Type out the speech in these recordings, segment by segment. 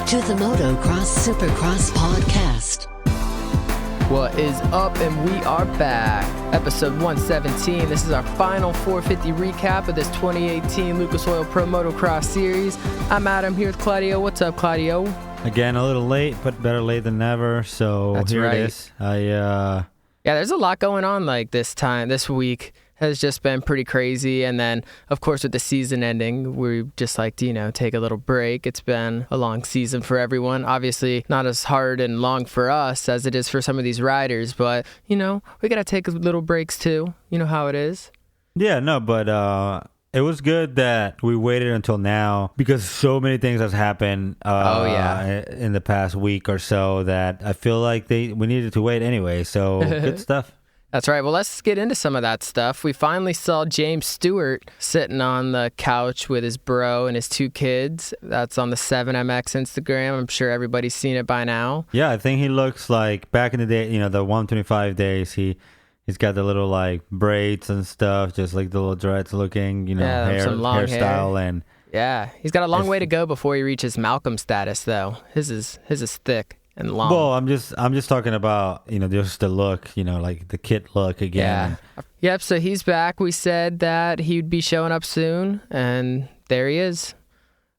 to the Motocross Supercross podcast. What is up, and we are back. Episode 117. This is our final 450 recap of this 2018 Lucas Oil Pro Motocross series. I'm Adam here with Claudio. What's up, Claudio? Again, a little late, but better late than never. So That's here right. it is. Yeah, there's a lot going on this week. Has just been pretty crazy, and then of course with the season ending, we just like to take a little break. It's been a long season for everyone, obviously not as hard and long for us as it is for some of these riders, but we gotta take little breaks too. You know how it is. Yeah, no, but it was good that we waited until now because so many things has happened in the past week or so that I feel like we needed to wait anyway, so good stuff. That's right. Well, let's get into some of that stuff. We finally saw James Stewart sitting on the couch with his bro and his two kids. That's on the 7MX Instagram. I'm sure everybody's seen it by now. Yeah, I think he looks like back in the day, the 125 days, he's got the little like braids and stuff, just like the little dreads looking, hairstyle. And yeah, he's got a long way to go before he reaches Malcolm status, though. His is thick and long. Well, I'm just talking about, just the look, like the kit look again. Yeah. Yep, so he's back. We said that he'd be showing up soon, and there he is.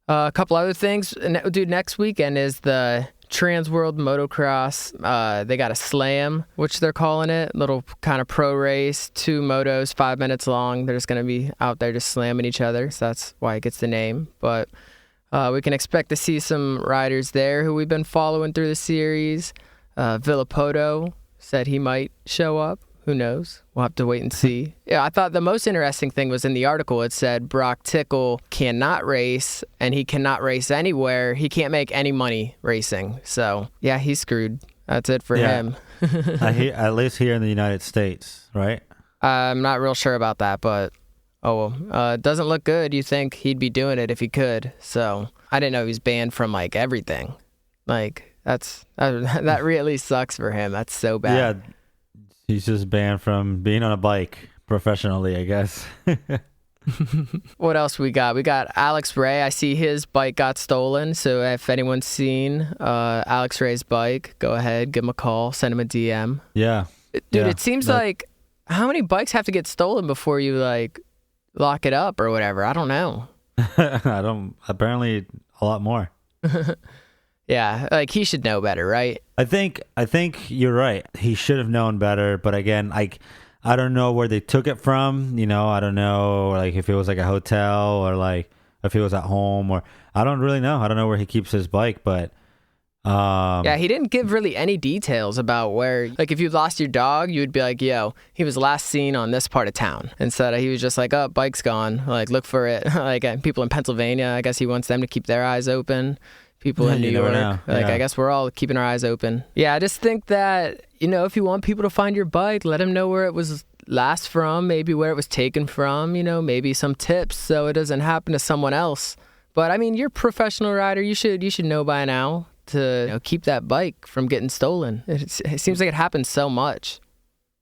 A couple other things. Dude, next weekend is the Trans World Motocross. They got a slam, which they're calling it. Little kind of pro race. 2 motos, 5 minutes long. They're just going to be out there just slamming each other, so that's why it gets the name. But we can expect to see some riders there who we've been following through the series. Villapoto said he might show up. Who knows? We'll have to wait and see. Yeah, I thought the most interesting thing was in the article. It said Brock Tickle cannot race, and he cannot race anywhere. He can't make any money racing. So, yeah, he's screwed. That's it for him. At least here in the United States, right? I'm not real sure about that, but it doesn't look good. You think he'd be doing it if he could. So I didn't know he was banned from like everything. Like that really sucks for him. That's so bad. Yeah, he's just banned from being on a bike professionally, I guess. What else we got? We got Alex Ray. I see his bike got stolen. So if anyone's seen Alex Ray's bike, go ahead, give him a call, send him a DM. Yeah, dude. It seems like how many bikes have to get stolen before you like lock it up or whatever? I don't know. Apparently a lot more. Yeah, like he should know better, right? I think you're right. He should have known better, but again, I don't know where they took it from. I don't know like if it was like a hotel or like if it was at home, or I don't really know. I don't know where he keeps his bike, but yeah, he didn't give really any details about where, like if you lost your dog, you would be like, yo, he was last seen on this part of town. Instead, he was just like, oh, bike's gone. Like, look for it. Like people in Pennsylvania, I guess he wants them to keep their eyes open. People in New York, I guess we're all keeping our eyes open. Yeah, I just think that, if you want people to find your bike, let them know where it was last from, maybe where it was taken from, maybe some tips so it doesn't happen to someone else. But I mean, you're a professional rider. You should know by now to keep that bike from getting stolen. It seems like it happens so much.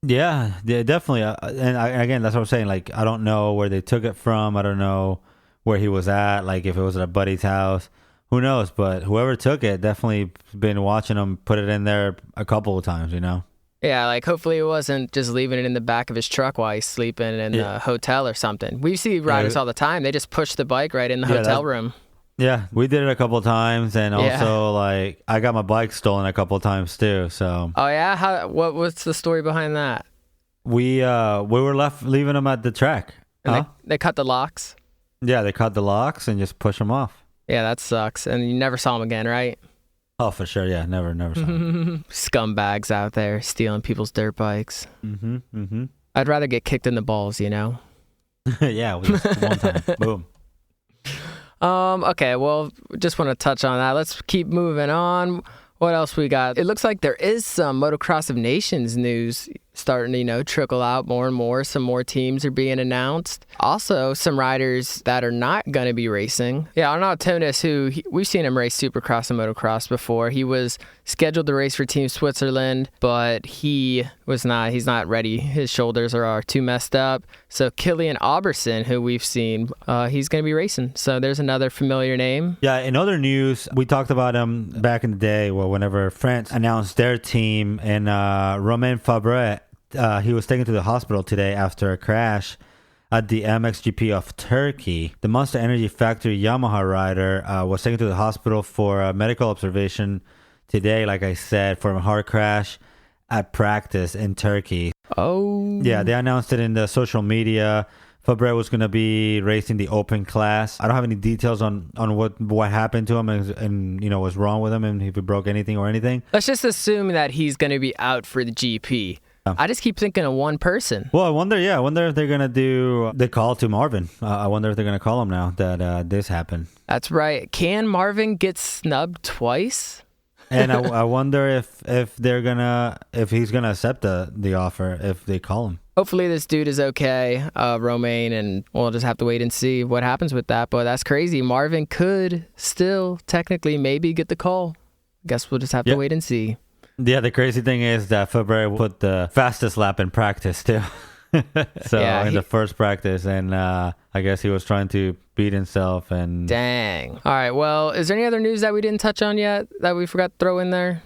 Yeah, definitely. Again, that's what I'm saying. Like, I don't know where they took it from. I don't know where he was at. Like, if it was at a buddy's house, who knows? But whoever took it, definitely been watching him put it in there a couple of times. Yeah, like hopefully it wasn't just leaving it in the back of his truck while he's sleeping in a hotel or something. We see riders all the time. They just push the bike right in the hotel room. Yeah, we did it a couple of times, and also like I got my bike stolen a couple of times too. So. Oh yeah, what's the story behind that? We were leaving them at the track. And they cut the locks. Yeah, they cut the locks and just push them off. Yeah, that sucks. And you never saw them again, right? Oh, for sure. Yeah, never saw them. Scumbags out there stealing people's dirt bikes. Mm-hmm. I'd rather get kicked in the balls, Yeah, just one time. Boom. Okay, well, just want to touch on that. Let's keep moving on. What else we got? It looks like there is some Motocross of Nations news starting to, trickle out more and more. Some more teams are being announced. Also, some riders that are not going to be racing. Yeah, Arnaud Tonis, we've seen him race Supercross and Motocross before. He was scheduled to race for Team Switzerland, but he's not ready. His shoulders are too messed up. So Kilian Alberson, who we've seen, he's going to be racing. So there's another familiar name. Yeah, in other news, we talked about him back in the day, whenever France announced their team, and Romain Fabre, he was taken to the hospital today after a crash at the MXGP of Turkey. The Monster Energy Factory Yamaha rider was taken to the hospital for medical observation today, like I said, for a hard crash at practice in Turkey. Oh. Yeah, they announced it in the social media. Fabre was going to be racing the open class. I don't have any details on what happened to him and what's wrong with him and if he broke anything or anything. Let's just assume that he's going to be out for the GP. I just keep thinking of one person. Well, I wonder if they're going to do the call to Marvin. I wonder if they're going to call him now that this happened. That's right. Can Marvin get snubbed twice? And I wonder if he's gonna accept the offer if they call him. Hopefully this dude is okay, Romain, and we'll just have to wait and see what happens with that. But that's crazy. Marvin could still technically maybe get the call. Guess we'll just have to wait and see. Yeah, the crazy thing is that Fabre put the fastest lap in practice too. In the first practice, and I guess he was trying to beat himself. And dang. All right. Well, is there any other news that we didn't touch on yet that we forgot to throw in there?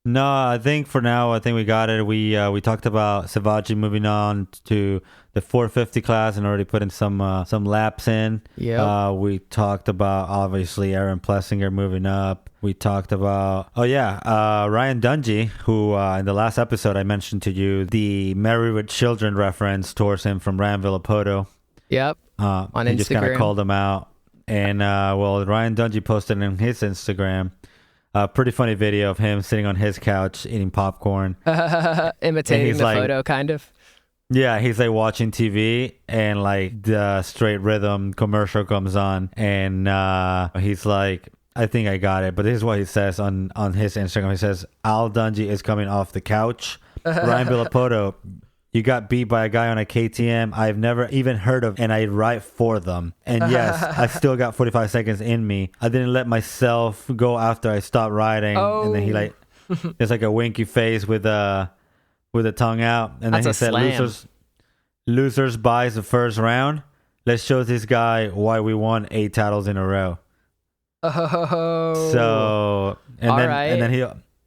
No, I think for now, we got it. We talked about Savaji moving on to the 450 class and already putting some laps in. Yeah. We talked about obviously Aaron Plessinger moving up. We talked about Ryan Dungey, who in the last episode I mentioned to you the Married with Children reference towards him from Ryan Villapoto. Yep. On Instagram. He just kind of called him out, and Ryan Dungey posted in his Instagram a pretty funny video of him sitting on his couch eating popcorn. Imitating the photo, kind of. Yeah, he's like watching TV and like the Straight Rhythm commercial comes on and he's like, I think I got it. But this is what he says on his Instagram. He says, Al Dungey is coming off the couch. Ryan Villapoto, you got beat by a guy on a KTM I've never even heard of, and I ride for them. And yes, I still got 45 seconds in me. I didn't let myself go after I stopped riding. Oh. And then he like, there's like a winky face with a tongue out. And then he said, losers buys the first round. Let's show this guy why we won 8 titles in a row. Oh. So, and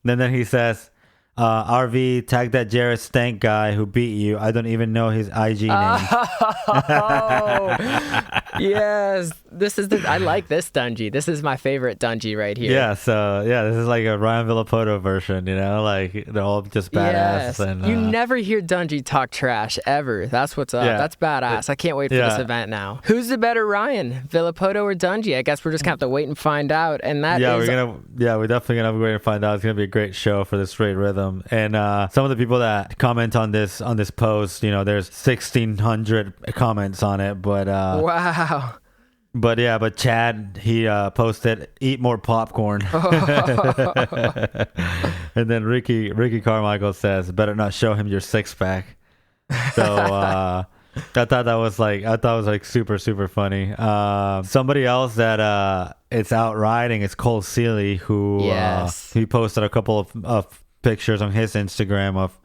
then he says, RV, tag that Jared Stank guy who beat you. I don't even know his IG name. Oh, yes. I like this Dungey. This is my favorite Dungey right here. Yeah, this is like a Ryan Villapoto version, like they're all just badass. Yes. And you never hear Dungey talk trash ever. That's what's up. Yeah. That's badass. I can't wait for this event now. Who's the better Ryan, Villapoto or Dungey? I guess we're just gonna have to wait and find out. And we're definitely gonna wait and find out. It's gonna be a great show for the Straight Rhythm. And some of the people that comment on this post, there's 1,600 comments on it, but wow. But Chad, he posted, eat more popcorn. And then Ricky Carmichael says, better not show him your 6-pack. So I thought that was super, super funny. Somebody else that it's out riding is Cole Seeley, who he posted a couple of pictures on his Instagram of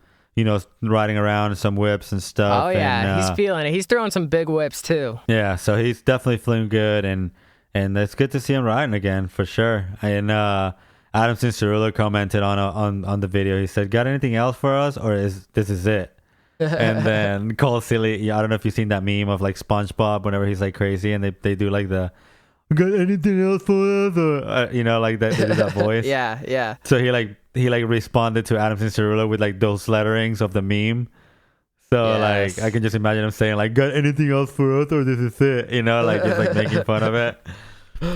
riding around some whips and stuff. Oh yeah, he's feeling it. He's throwing some big whips too. Yeah, so he's definitely feeling good, and it's good to see him riding again for sure. And Adam Cianciarulo commented on the video. He said, "Got anything else for us, or is this it?" And then Cole Seeley, I don't know if you've seen that meme of like SpongeBob whenever he's like crazy, and they do like the "Got anything else for us?" Or like that, they do that voice. Yeah. So he responded to Adam Cianciarulo with like those letterings of the meme. So like I can just imagine him saying like, "Got anything else for us, or this is it?" Just like making fun of it.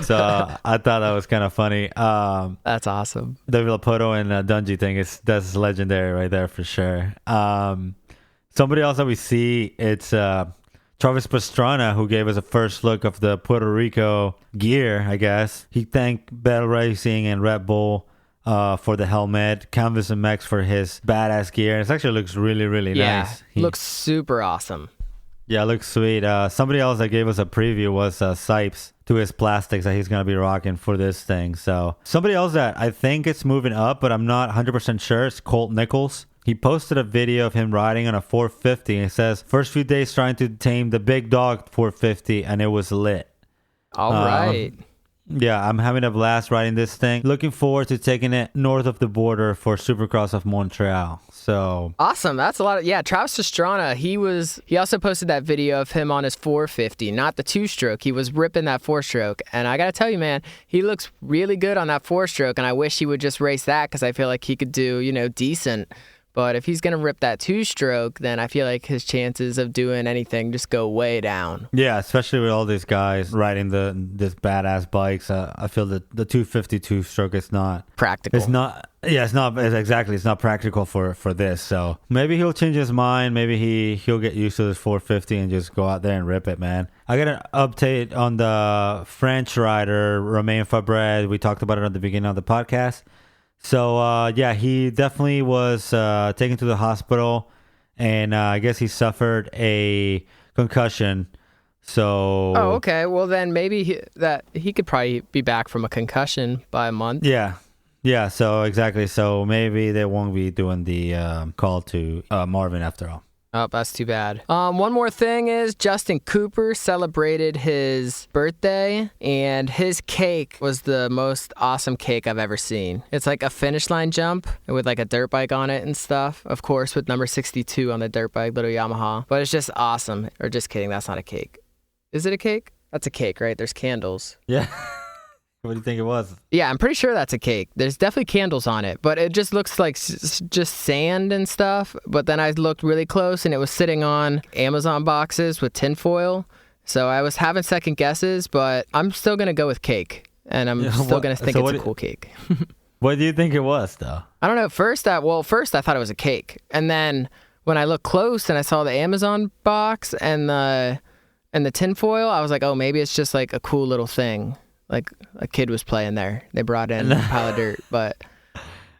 So I thought that was kind of funny. That's awesome. The Villapoto and Dungey thing that's legendary right there for sure. Somebody else that we see, it's Travis Pastrana, who gave us a first look of the Puerto Rico gear, I guess. He thanked Bell Racing and Red Bull for the helmet, Canvas MX for his badass gear. It actually looks really, really nice. Looks super awesome. Yeah, it looks sweet. Somebody else that gave us a preview was Sipes to his plastics that he's going to be rocking for this thing. So somebody else that I think it's moving up, but I'm not 100% sure, it's Colt Nichols. He posted a video of him riding on a 450 and it says, first few days trying to tame the big dog 450 and it was lit. All right. Yeah, I'm having a blast riding this thing. Looking forward to taking it north of the border for Supercross of Montreal. So awesome. That's a lot of, Travis Pastrana, he also posted that video of him on his 450, not the 2-stroke. He was ripping that 4-stroke. And I got to tell you, man, he looks really good on that 4-stroke. And I wish he would just race that because I feel like he could do, decent. But if he's going to rip that 2-stroke, then I feel like his chances of doing anything just go way down. Yeah, especially with all these guys riding this badass bikes. I feel that the 250 2-stroke is not practical. It's not. Yeah, it's not exactly. It's not practical for this. So maybe he'll change his mind. Maybe he'll get used to this 450 and just go out there and rip it, man. I got an update on the French rider Romain Fabre. We talked about it at the beginning of the podcast. So, he definitely was taken to the hospital, and I guess he suffered a concussion. So, oh, okay. Well, then maybe he could probably be back from a concussion by a month. Yeah. So exactly. So maybe they won't be doing the call to Marvin after all. Oh, that's too bad. One more thing is Justin Cooper celebrated his birthday, and his cake was the most awesome cake I've ever seen. It's like a finish line jump with like a dirt bike on it and stuff. Of course, with number 62 on the dirt bike, little Yamaha. But it's just awesome. Or just kidding, that's not a cake. Is it a cake? That's a cake, right? There's candles. Yeah. What do you think it was? Yeah, I'm pretty sure that's a cake. There's definitely candles on it, but it just looks like just sand and stuff. But then I looked really close, and it was sitting on Amazon boxes with tinfoil. So I was having second guesses, but I'm still going to go with cake, and I'm still going to think it's a cool cake. What do you think it was, though? I don't know. First I thought it was a cake. And then when I looked close and I saw the Amazon box and the tinfoil, I was like, oh, maybe it's just like a cool little thing. Like a kid was playing there. They brought in a pile of dirt, but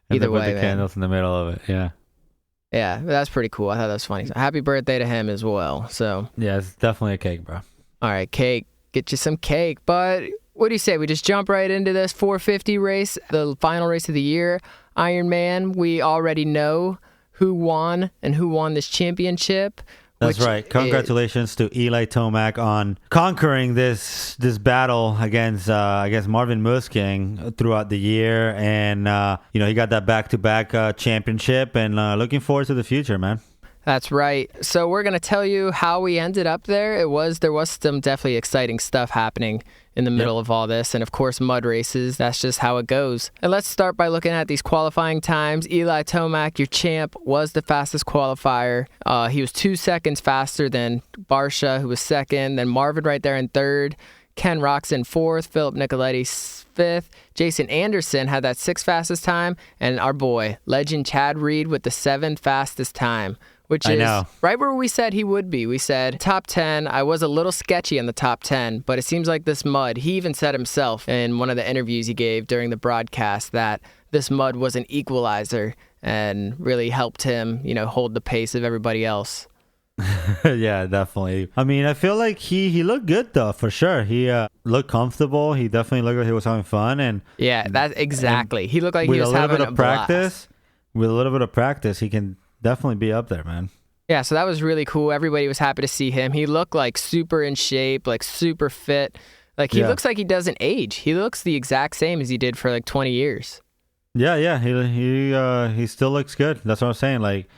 either way, put the candles in the middle of it. Yeah. Yeah, that's pretty cool. I thought that was funny. So happy birthday to him as well. So yeah, it's definitely a cake, bro. All right, cake. Get you some cake. But what do you say? We just jump right into this 450 race, the final race of the year, Ironman. We already know who won and who won this championship. That's right. Congratulations to Eli Tomac on conquering this battle against Marvin Musking throughout the year, and he got that back-to-back championship, and looking forward to the future, man. That's right. So we're going to tell you how we ended up there. There was some definitely exciting stuff happening in the middle of all this. And of course, mud races, that's just how it goes. And let's start by looking at these qualifying times. Eli Tomac, your champ, was the fastest qualifier. He was 2 seconds faster than Barsha, who was second. Then Marvin right there in third. Ken Roxon fourth. Philip Nicoletti fifth. Jason Anderson had that 6th fastest time. And our boy, legend Chad Reed with the 7th fastest time. Which is right where we said he would be. We said top 10. I was a little sketchy in the top 10, but it seems like this mud, he even said himself in one of the interviews he gave during the broadcast that this mud was an equalizer and really helped him, hold the pace of everybody else. Yeah, definitely. I mean, I feel like he looked good, though, for sure. He looked comfortable. He definitely looked like he was having fun. And yeah, that's exactly. He looked like he was having a blast. With a little bit of practice, he can definitely be up there, man. Yeah, so that was really cool. Everybody was happy to see him. He looked like super in shape, like super fit. Like he looks like he doesn't age. He looks the exact same as he did for like 20 years. Yeah. He still looks good. That's what I'm saying. Like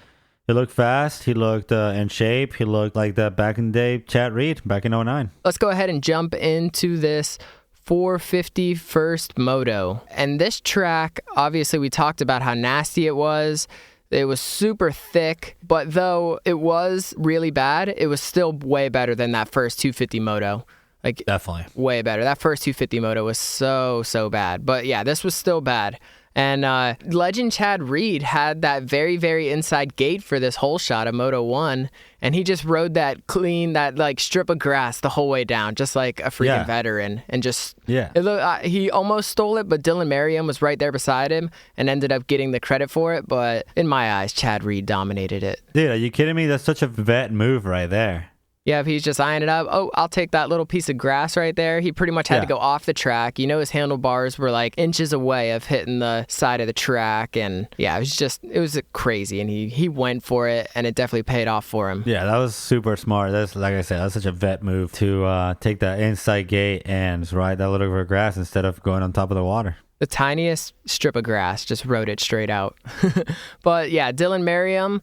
he looked fast. He looked in shape. He looked like that back in the day Chad Reed back in 2009. Let's go ahead and jump into this 450 first moto. And this track, obviously we talked about how nasty it was. It was super thick, but though it was really bad, it was still way better than that first 250 moto. Like definitely way better. That first 250 moto was so bad. But yeah, this was still bad. And legend Chad Reed had that very, very inside gate for this whole shot of Moto 1, and he just rode that clean, that like strip of grass the whole way down, just like a freaking veteran. And just, he almost stole it, but Dylan Merriam was right there beside him and ended up getting the credit for it. But in my eyes, Chad Reed dominated it. Dude, are you kidding me? That's such a vet move right there. Yeah, if he's just eyeing it up, I'll take that little piece of grass right there. He pretty much had to go off the track. You know, his handlebars were like inches away of hitting the side of the track. And yeah, it was crazy. And he went for it, and it definitely paid off for him. Yeah, that was super smart. That's, like I said, that's such a vet move to take that inside gate and ride that little bit of grass instead of going on top of the water. The tiniest strip of grass, just rode it straight out. But yeah, Dylan Merriam,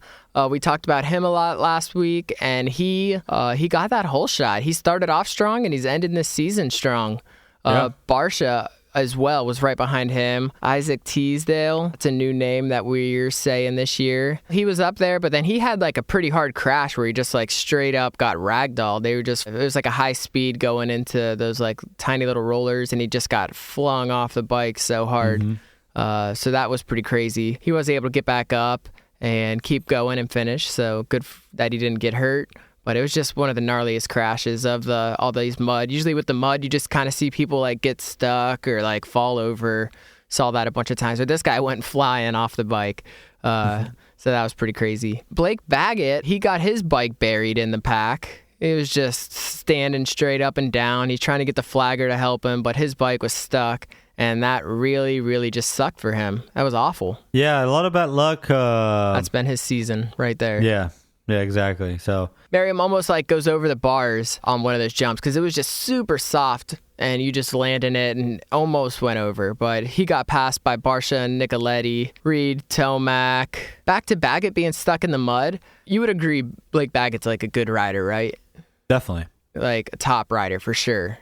we talked about him a lot last week, and he got that whole shot. He started off strong, and he's ended this season strong. Barsha as well was right behind him. Isaac Teasdale, that's a new name that we're saying this year. He was up there, but then he had like a pretty hard crash where he just like straight up got ragdolled. It was like a high speed going into those like tiny little rollers, and he just got flung off the bike so hard. So that was pretty crazy. He was able to get back up and keep going and finish, so good that he didn't get hurt. But it was just one of the gnarliest crashes of all these mud. Usually with the mud, you just kind of see people like get stuck or like fall over. Saw that a bunch of times. But this guy went flying off the bike. So that was pretty crazy. Blake Baggett, he got his bike buried in the pack. It was just standing straight up and down. He's trying to get the flagger to help him, but his bike was stuck. And that really, really just sucked for him. That was awful. Yeah, a lot of bad luck. That's been his season right there. Yeah, exactly. So Merriam almost like goes over the bars on one of those jumps because it was just super soft and you just land in it and almost went over. But he got passed by Barsha and Nicoletti, Reed, Tomac. Back to Baggett being stuck in the mud. You would agree Blake Baggett's like a good rider, right? Definitely. Like a top rider for sure.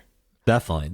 Definitely.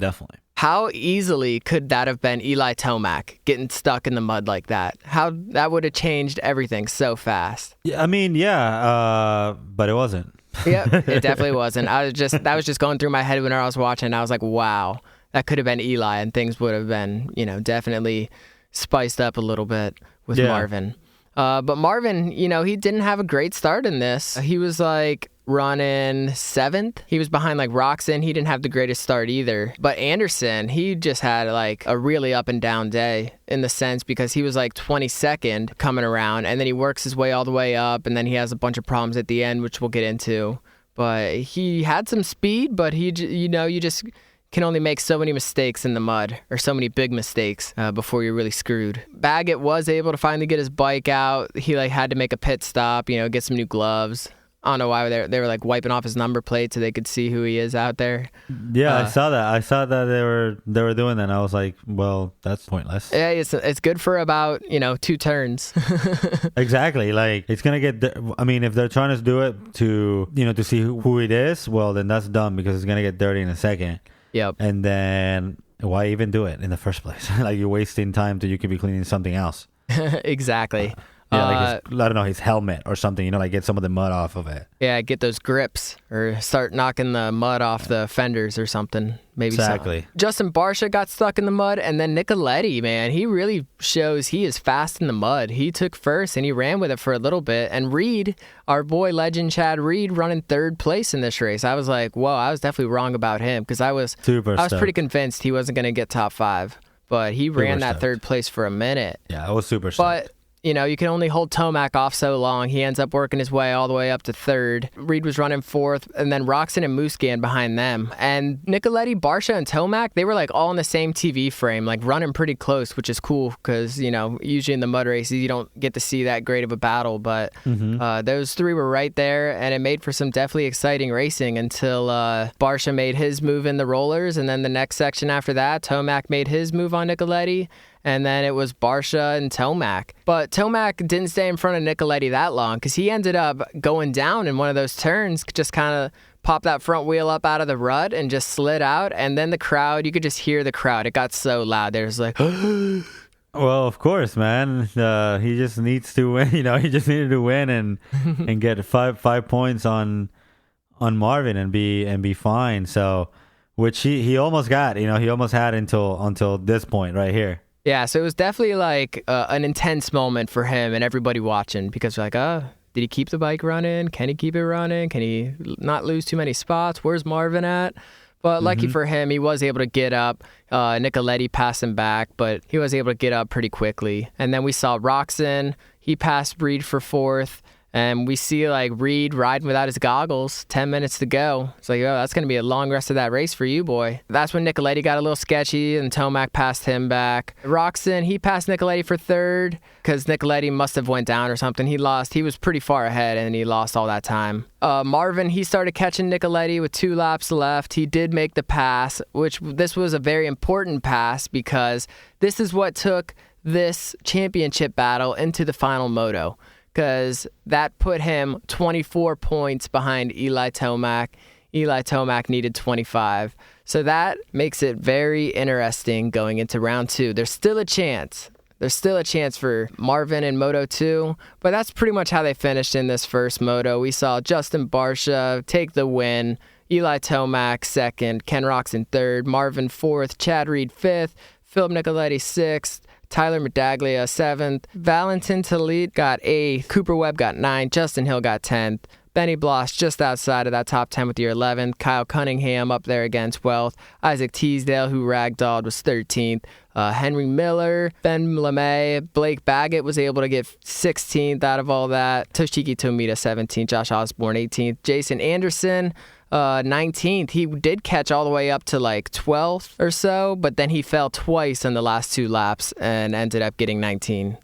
How easily could that have been Eli Tomac getting stuck in the mud like that? How that would have changed everything so fast. Yeah, I mean, but it wasn't. Yep, it definitely wasn't. That was just going through my head when I was watching. I was like, wow, that could have been Eli, and things would have been, definitely spiced up a little bit with Marvin. But Marvin, he didn't have a great start in this. He was like running 7th. He was behind like Roxon. He didn't have the greatest start either. But Anderson, he just had like a really up and down day in the sense because he was like 22nd coming around, and then he works his way all the way up, and then he has a bunch of problems at the end, which we'll get into. But he had some speed, but you just can only make so many mistakes in the mud, or so many big mistakes before you're really screwed. Baggett was able to finally get his bike out. He had to make a pit stop, get some new gloves. I don't know why they were like wiping off his number plate so they could see who he is out there. Yeah, I saw that. I saw that they were doing that, and I was like, well, that's pointless. Yeah, it's good for about 2 turns. Exactly. Like it's gonna get. I mean, if they're trying to do it to see who it is, well, then that's dumb because it's gonna get dirty in a second. Yep. And then why even do it in the first place? Like you're wasting time till you could be cleaning something else. Exactly. Like I don't know, his helmet or something, like get some of the mud off of it. Yeah, get those grips or start knocking the mud off the fenders or something. Maybe exactly. Justin Barsha got stuck in the mud, and then Nicoletti, man, he really shows he is fast in the mud. He took first and he ran with it for a little bit. And Reed, our boy legend Chad Reed, running 3rd place in this race. I was like, whoa, I was definitely wrong about him because I was pretty convinced he wasn't going to get top 5. But he ran that 3rd place for a minute. Yeah, I was super stoked. But you can only hold Tomac off so long. He ends up working his way all the way up to 3rd. Reed was running 4th, and then Roxon and Muscan behind them. And Nicoletti, Barsha, and Tomac, they were like all in the same TV frame, like running pretty close, which is cool because, usually in the mud races, you don't get to see that great of a battle. But those 3 were right there, and it made for some definitely exciting racing until Barsha made his move in the rollers, and then the next section after that, Tomac made his move on Nicoletti. And then it was Barsha and Tomac. But Tomac didn't stay in front of Nicoletti that long because he ended up going down in one of those turns, just kind of popped that front wheel up out of the rut and just slid out. And then the crowd, you could just hear the crowd. It got so loud. There's like... Well, of course, man. He just needs to win. He just needed to win and get five points on Marvin and be fine. So, which he almost got. He almost had until this point right here. Yeah, so it was definitely like an intense moment for him and everybody watching because we're like, did he keep the bike running? Can he keep it running? Can he not lose too many spots? Where's Marvin at? But lucky for him, he was able to get up. Nicoletti passed him back, but he was able to get up pretty quickly. And then we saw Roxon. He passed Reed for fourth. And we see like Reed riding without his goggles, 10 minutes to go. It's like, that's going to be a long rest of that race for you, boy. That's when Nicoletti got a little sketchy and Tomac passed him back. Roxon, he passed Nicoletti for third because Nicoletti must have went down or something. He was pretty far ahead and he lost all that time. Marvin, he started catching Nicoletti with 2 laps left. He did make the pass, which this was a very important pass because this is what took this championship battle into the final moto. Because that put him 24 points behind Eli Tomac. Eli Tomac needed 25. So that makes it very interesting going into round 2. There's still a chance. There's still a chance for Marvin in Moto 2, but that's pretty much how they finished in this first Moto. We saw Justin Barcia take the win, Eli Tomac second, Ken Roczen third, Marvin fourth, Chad Reed fifth, Philip Nicoletti sixth, Tyler Medaglia 7th, Valentin Talit got 8th, Cooper Webb got 9th, Justin Hill got 10th, Benny Bloss just outside of that top 10 with your 11th, Kyle Cunningham up there again 12th, Isaac Teasdale, who ragdolled, was 13th, Henry Miller, Ben LeMay, Blake Baggett was able to get 16th out of all that, Toshiki Tomita 17th, Josh Osborne 18th, Jason Anderson 19th. He did catch all the way up to like 12th or so, but then he fell twice in the last 2 laps and ended up getting 19th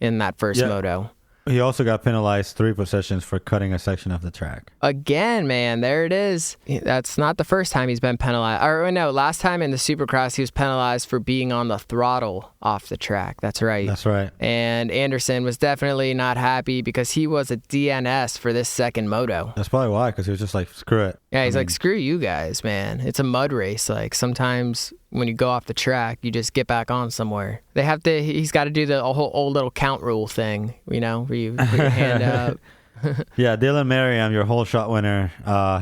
in that first moto. He also got penalized 3 positions for cutting a section of the track. Again, man, there it is. That's not the first time he's been penalized. Or no, last time in the Supercross, he was penalized for being on the throttle off the track. That's right. That's right. And Anderson was definitely not happy because he was a DNS for this second moto. That's probably why, because he was just like, screw it. Yeah, he's like, screw you guys, man. It's a mud race. Like, sometimes when you go off the track, you just get back on somewhere. He's got to do the whole old little count rule thing, where you put your hand up. Yeah, Dylan Merriam, your whole shot winner,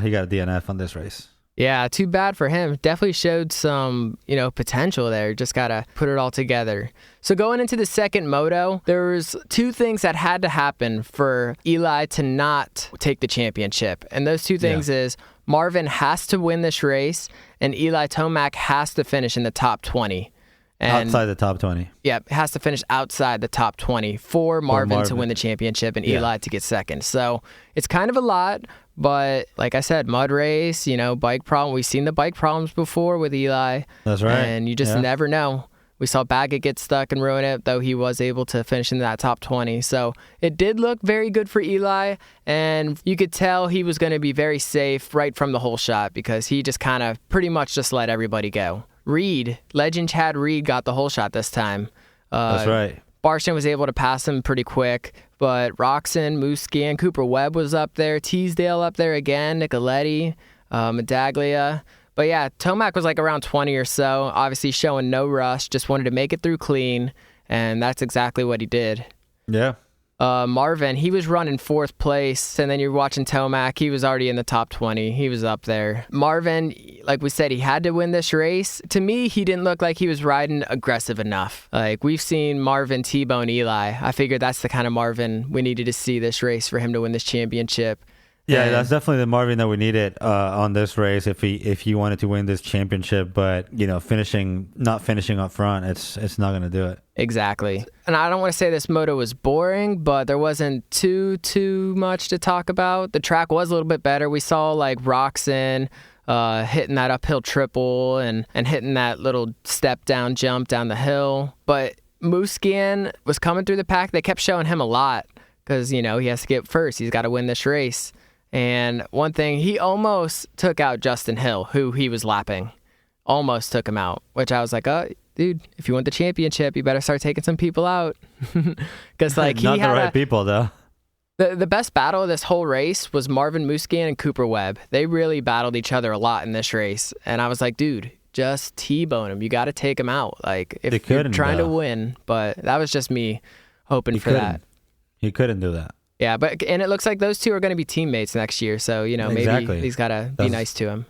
he got a DNF on this race. Yeah, too bad for him. Definitely showed some, potential there. Just got to put it all together. So going into the second moto, there was 2 things that had to happen for Eli to not take the championship. And those 2 things is Marvin has to win this race and Eli Tomac has to finish in the top 20. And outside the top 20. Yeah, has to finish outside the top 20 for Marvin to win the championship and Eli to get second. So it's kind of a lot, but like I said, mud race, bike problem. We've seen the bike problems before with Eli. That's right. And you just never know. We saw Baggett get stuck and ruin it, though he was able to finish in that top 20. So it did look very good for Eli, and you could tell he was going to be very safe right from the whole shot because he just kind of pretty much just let everybody go. Legend Chad Reed got the whole shot this time. That's right. Barcia was able to pass him pretty quick, but Roczen, Musquin, Cooper Webb was up there, Teasdale up there again, Nicoletti, Medaglia. But yeah, Tomac was like around 20 or so, obviously showing no rush, just wanted to make it through clean, and that's exactly what he did. Yeah. Marvin, he was running 4th place, and then you're watching Tomac, he was already in the top 20. He was up there. Marvin, like we said, he had to win this race. To me, he didn't look like he was riding aggressive enough. Like, we've seen Marvin T-bone Eli. I figured that's the kind of Marvin we needed to see this race for him to win this championship. Yeah, that's definitely the Marvin that we needed on this race if he wanted to win this championship. But not finishing up front, it's not going to do it. Exactly. And I don't want to say this moto was boring, but there wasn't too much to talk about. The track was a little bit better. We saw like Roczen hitting that uphill triple and hitting that little step down jump down the hill. But Musquin was coming through the pack. They kept showing him a lot because he has to get first. He's got to win this race. And one thing, he almost took out Justin Hill, who he was lapping. Almost took him out, which I was like, oh, dude, if you want the championship, you better start taking some people out. Because like he not had the right people, though. The best battle of this whole race was Marvin Musquin and Cooper Webb. They really battled each other a lot in this race. And I was like, dude, just T-bone him. You got to take him out. Like, if you're trying to win. But that was just me hoping for that. He couldn't do that. Yeah, and it looks like those 2 are going to be teammates next year. So, maybe he's got to be nice to him.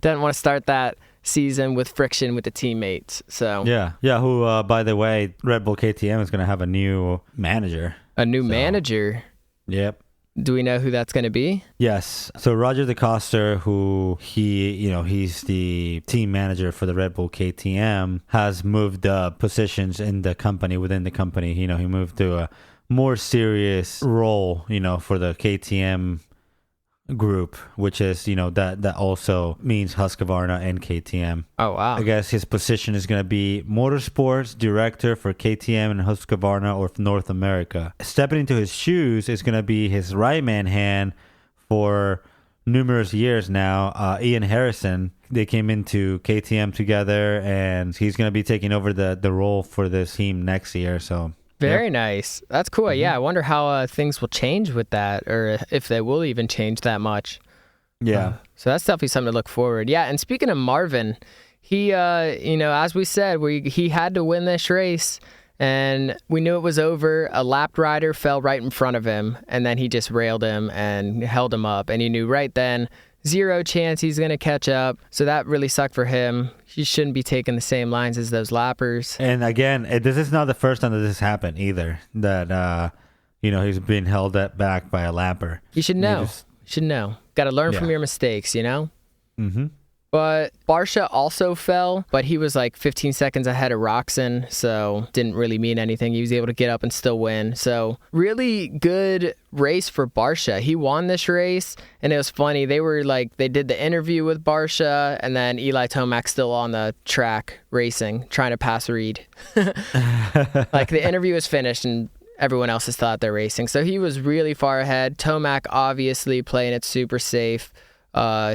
Doesn't want to start that season with friction with the teammates. So yeah. Who, by the way, Red Bull KTM is going to have a new manager. A new manager. Yep. Do we know who that's going to be? Yes. So Roger DeCoster, who he's the team manager for the Red Bull KTM, has moved positions in the company, within the company. He moved to a more serious role, for the KTM group, which is, that also means Husqvarna and KTM. Oh, wow. I guess his position is going to be Motorsports Director for KTM and Husqvarna or North America. Stepping into his shoes is going to be his right-man hand for numerous years now, Ian Harrison. They came into KTM together, and he's going to be taking over the role for this team next year, so... Very nice. That's cool. Yeah, I wonder how things will change with that, or if they will even change that much. Yeah. So that's definitely something to look forward. Yeah, and speaking of Marvin, he, as we said, he had to win this race, and we knew it was over. A lapped rider fell right in front of him, and then he just railed him and held him up, and he knew right then, zero chance he's going to catch up. So that really sucked for him. He shouldn't be taking the same lines as those lappers. And again, this is not the first time that this happened either, that, he's been held back by a lapper. You should know. Got to learn from your mistakes, Mm-hmm. But Barsha also fell, but he was like 15 seconds ahead of Roxon, so didn't really mean anything. He was able to get up and still win. So really good race for Barsha. He won this race, and it was funny. They did the interview with Barsha, and then Eli Tomac's still on the track racing, trying to pass Reed. Like the interview was finished, and everyone else has thought they're racing. So he was really far ahead. Tomac obviously playing it super safe.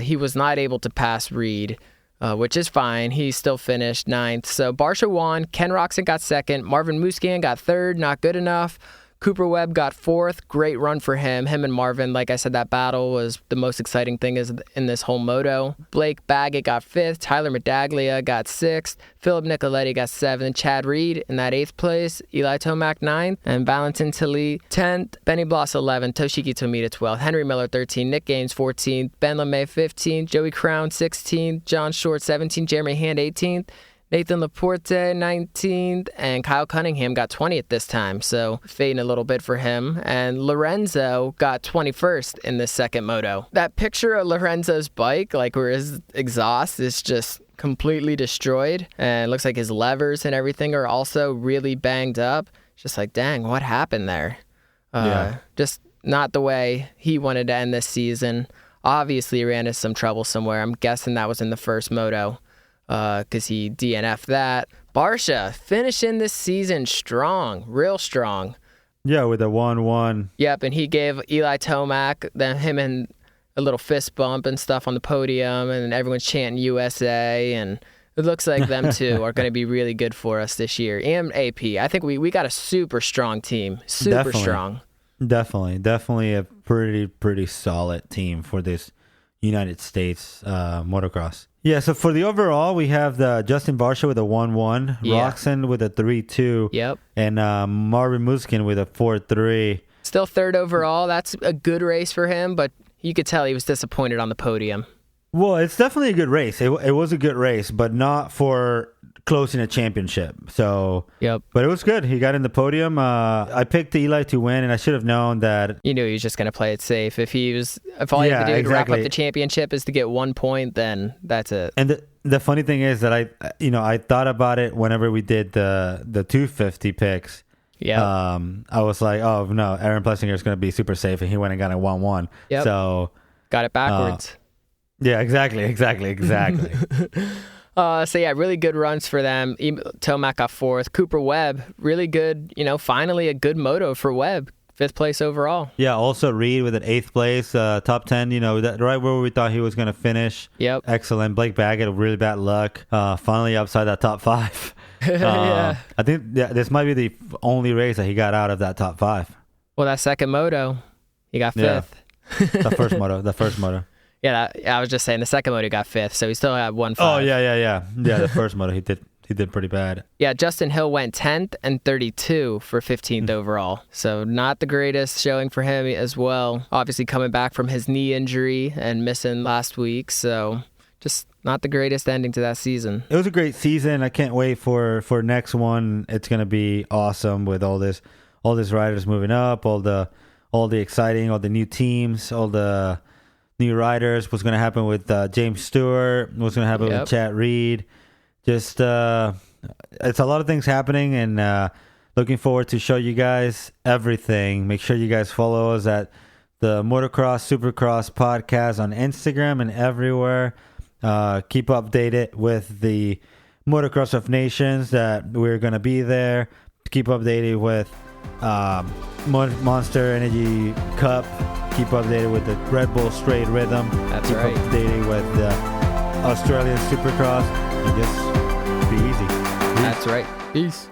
He was not able to pass Reed, which is fine. He still finished 9th. So Barsha won. Ken Roxon got 2nd. Marvin Musquin got 3rd. Not good enough. Cooper Webb got 4th. Great run for him. Him and Marvin, like I said, that battle was the most exciting thing in this whole moto. Blake Baggett got 5th. Tyler Medaglia got 6th. Philip Nicoletti got 7th. Chad Reed in that 8th place. Eli Tomac 9th. And Valentin Tilly 10th. Benny Bloss 11th. Toshiki Tomita 12th. Henry Miller 13th. Nick Gaines 14th. Ben LeMay 15th. Joey Crown 16th. John Short 17th. Jeremy Hand 18th. Nathan Laporte, 19th, and Kyle Cunningham got 20th this time, so fading a little bit for him. And Lorenzo got 21st in this second moto. That picture of Lorenzo's bike, like where his exhaust is just completely destroyed, and it looks like his levers and everything are also really banged up. It's just like, dang, what happened there? Just not the way he wanted to end this season. Obviously, he ran into some trouble somewhere. I'm guessing that was in the first moto. Because he DNF'd that. Barsha finishing this season strong, real strong. Yeah, with a 1-1. Yep, and he gave Eli Tomac, him and a little fist bump and stuff on the podium, and everyone's chanting USA, and it looks like them two are going to be really good for us this year. And AP, I think we got a super strong team, strong. Definitely a pretty solid team for this United States motocross. Yeah, so for the overall, we have the Justin Barsha with a 1-1, Roxon with a 3-2, yep, and Marvin Musquin with a 4-3. Still 3rd overall. That's a good race for him, but you could tell he was disappointed on the podium. Well, it's definitely a good race. It was a good race, but not for closing a championship. So, yep. But it was good. He got in the podium. I picked Eli to win, and I should have known that. You knew he was just going to play it safe. If all you had to do to wrap up the championship is to get 1 point, then that's it. And the funny thing is that I thought about it whenever we did the 250 picks. Yeah. I was like, oh no, Aaron Plessinger is going to be super safe, and he went and got a 1-1. Yep. So got it backwards. Yeah, exactly. So yeah, really good runs for them. Tomac got 4th. Cooper Webb, really good, finally a good moto for Webb. 5th place overall. Yeah, also Reed with an 8th place, top 10, right where we thought he was going to finish. Yep. Excellent. Blake Baggett, really bad luck. Finally outside that top 5. Yeah. I think this might be the only race that he got out of that top 5. Well, that second moto, he got 5th. Yeah. The first moto. Yeah, I was just saying the second moto got 5th, so he still had 1-5. Oh, yeah. Yeah, the first moto, he did pretty bad. Yeah, Justin Hill went 10th and 32 for 15th overall. So not the greatest showing for him as well. Obviously coming back from his knee injury and missing last week, so just not the greatest ending to that season. It was a great season. I can't wait for next one. It's gonna be awesome with all these riders moving up, all the exciting, all the new teams, all the new riders. What's gonna happen with James Stewart? What's gonna happen with Chad Reed? Just it's a lot of things happening, and looking forward to show you guys everything. Make sure you guys follow us at the Motocross Supercross podcast on Instagram and everywhere. Keep updated with the Motocross of Nations that we're going to be there. Keep updated with Monster Energy Cup. Keep updated with the Red Bull Straight Rhythm. That's Keep right. updated with the Australian Supercross. And just be easy. That's right. Peace.